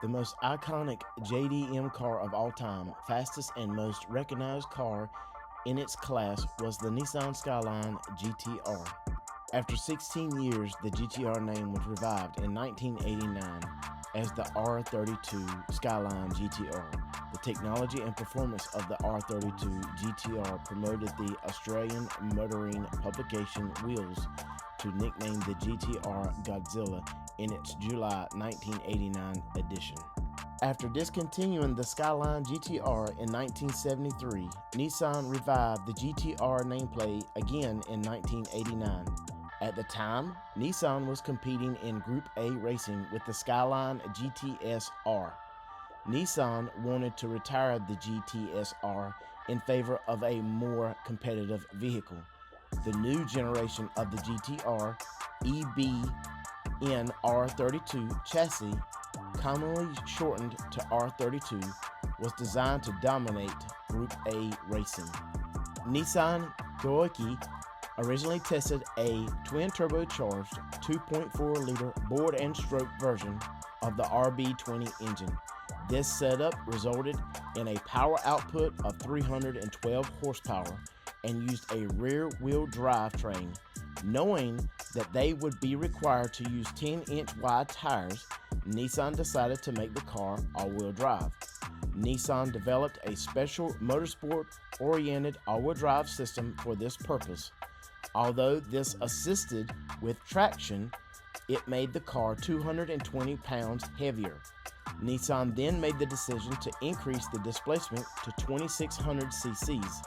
The most iconic JDM car of all time, fastest and most recognized car in its class, was the Nissan Skyline GTR. After 16 years, the GTR name was revived in 1989 as the R32 Skyline GTR. The technology and performance of the R32 GTR promoted the Australian motoring publication Wheels to nickname the GTR Godzilla in its July 1989 edition. After discontinuing the Skyline GTR in 1973, Nissan revived the GTR nameplate again in 1989. At the time, Nissan was competing in Group A racing with the Skyline GTS-R. Nissan wanted to retire the GTS-R in favor of a more competitive vehicle. The new generation of the GTR EBN R32 chassis, commonly shortened to R32, was designed to dominate Group A racing. Nissan Goiki originally tested a twin-turbocharged 2.4-liter board and stroke version of the RB20 engine. This setup resulted in a power output of 312 horsepower and used a rear-wheel drive train. Knowing that they would be required to use 10-inch wide tires, Nissan decided to make the car all-wheel drive. Nissan developed a special motorsport-oriented all-wheel drive system for this purpose. Although this assisted with traction, it made the car 220 pounds heavier. Nissan then made the decision to increase the displacement to 2,600 cc's.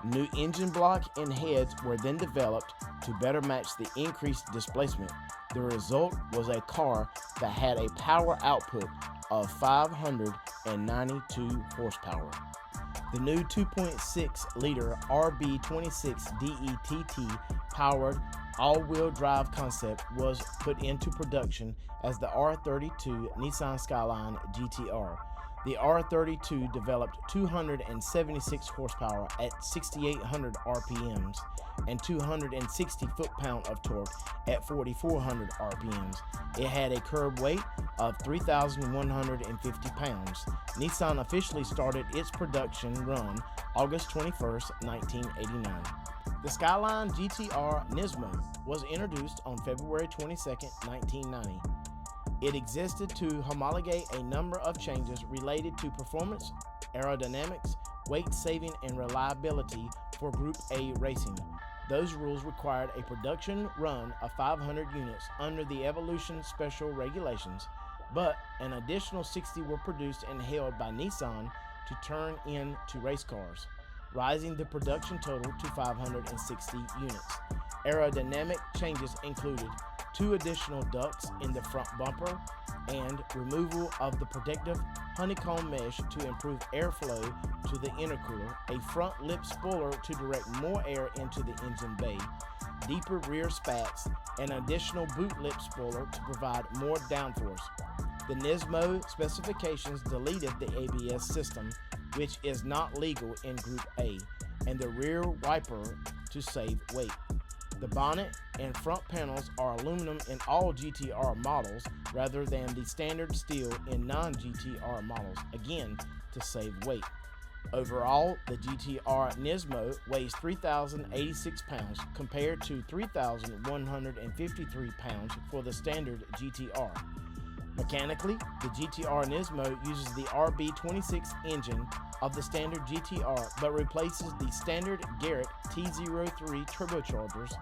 New engine block and heads were then developed to better match the increased displacement. The result was a car that had a power output of 592 horsepower. The new 2.6-liter RB26 DETT powered all-wheel drive concept was put into production as the R32 Nissan Skyline GTR. The R32 developed 276 horsepower at 6,800 RPMs and 260 foot-pound of torque at 4,400 RPMs. It had a curb weight of 3,150 pounds. Nissan officially started its production run August 21, 1989. The Skyline GTR Nismo was introduced on February 22, 1990. It existed to homologate a number of changes related to performance, aerodynamics, weight saving, and reliability for Group A racing. Those rules required a production run of 500 units under the Evolution Special Regulations, but an additional 60 were produced and held by Nissan to turn into race cars, rising the production total to 560 units. Aerodynamic changes included 2 additional ducts in the front bumper and removal of the protective honeycomb mesh to improve airflow to the intercooler, a front lip spoiler to direct more air into the engine bay, deeper rear spats, and an additional boot lip spoiler to provide more downforce. The Nismo specifications deleted the ABS system, which is not legal in Group A, and the rear wiper to save weight. The bonnet and front panels are aluminum in all GTR models rather than the standard steel in non-GTR models, again to save weight. Overall, the GTR Nismo weighs 3,086 pounds compared to 3,153 pounds for the standard GTR. Mechanically, the GTR Nismo uses the RB26 engine of the standard GTR but replaces the standard Garrett T03 turbochargers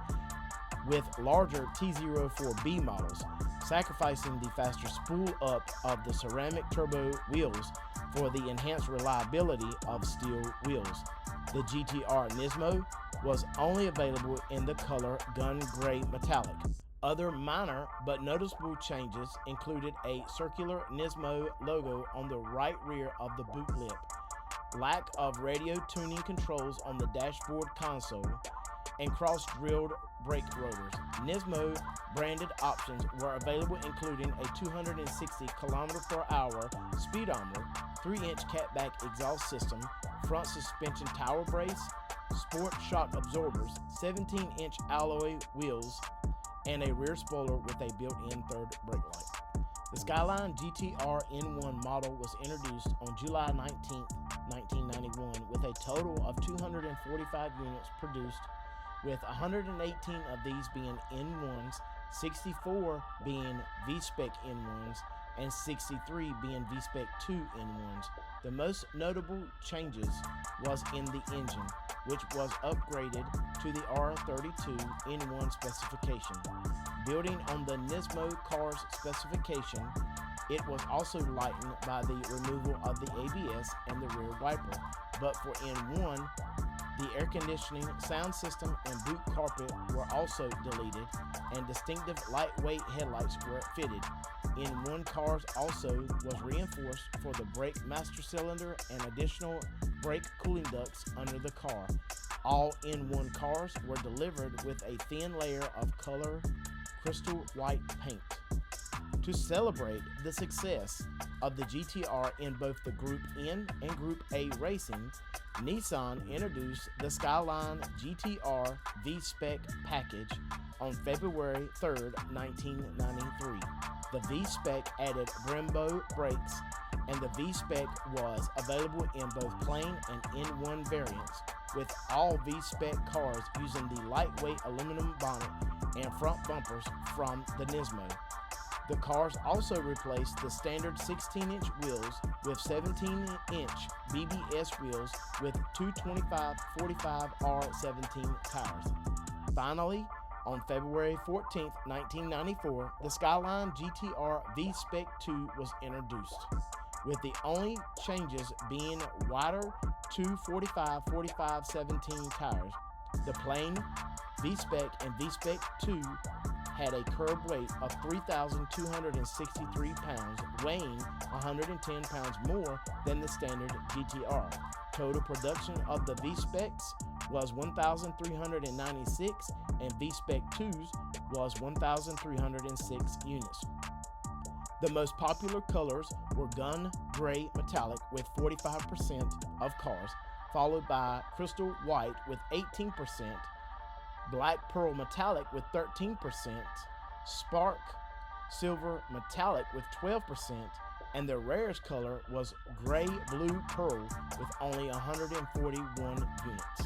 with larger T04B models, sacrificing the faster spool-up of the ceramic turbo wheels for the enhanced reliability of steel wheels. The GTR Nismo was only available in the color gun gray metallic. Other minor but noticeable changes included a circular Nismo logo on the right rear of the boot lip, lack of radio tuning controls on the dashboard console, and cross-drilled brake rotors. Nismo branded options were available, including a 260 km/h speedometer, 3-inch catback exhaust system, front suspension tower brace, sport shock absorbers, 17-inch alloy wheels, and a rear spoiler with a built-in third brake light. The Skyline GTR N1 model was introduced on July 19, 1991, with a total of 245 units produced, with 118 of these being N1s, 64 being V-Spec N1s, and 63 being V-Spec 2 N1s. The most notable changes was in the engine, which was upgraded to the R32 N1 specification. Building on the Nismo car's specification, it was also lightened by the removal of the ABS and the rear wiper, but for N1, the air conditioning, sound system, and boot carpet were also deleted, and distinctive lightweight headlights were fitted. N1 cars also was reinforced for the brake master cylinder and additional brake cooling ducts under the car. All N1 cars were delivered with a thin layer of color crystal white paint. To celebrate the success of the GTR in both the Group N and Group A racing, Nissan introduced the Skyline GTR V-Spec package on February 3, 1993. The V-Spec added Brembo brakes, and the V-Spec was available in both plain and N1 variants, with all V-Spec cars using the lightweight aluminum bonnet and front bumpers from the Nismo. The cars also replaced the standard 16-inch wheels with 17-inch BBS wheels with 225/45 R17 tires. Finally, on February 14, 1994, the Skyline GTR V-Spec 2 was introduced, with the only changes being wider 245/45/17 tires. The plain V-Spec and V-Spec 2 had a curb weight of 3,263 pounds, weighing 110 pounds more than the standard GTR. Total production of the V-Specs was 1,396, and V-Spec 2s was 1,306 units. The most popular colors were gun gray metallic with 45% of cars, followed by crystal white with 18%, black pearl metallic with 13%, spark silver metallic with 12%, and the rarest color was gray blue pearl with only 141 units.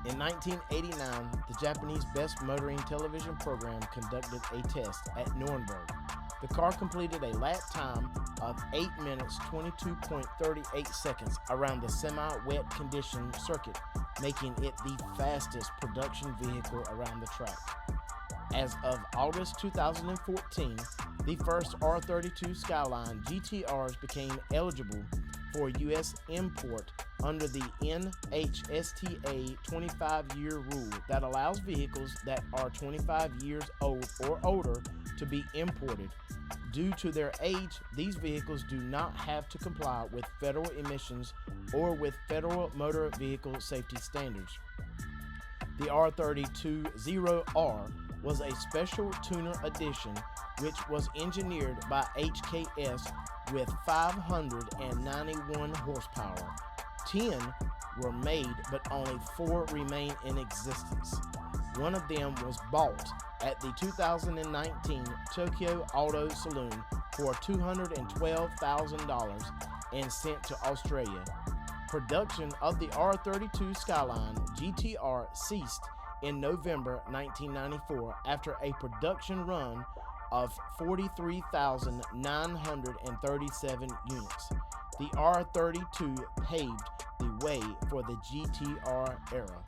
In 1989, the Japanese Best Motoring television program conducted a test at Nuremberg. The car completed a lap time of 8 minutes 22.38 seconds around the semi-wet condition circuit, making it the fastest production vehicle around the track. As of August 2014, the first R32 Skyline GTRs became eligible for U.S. import under the NHTSA 25-year rule that allows vehicles that are 25 years old or older to be imported. Due to their age, these vehicles do not have to comply with federal emissions or with federal motor vehicle safety standards. The R32-0R was a special tuner edition which was engineered by HKS with 591 horsepower. 10 were made, but only 4 remain in existence. One of them was bought at the 2019 Tokyo Auto Saloon for $212,000 and sent to Australia. Production of the R32 Skyline GTR ceased in November 1994 after a production run of 43,937 units. The R32 paved the way for the GTR era.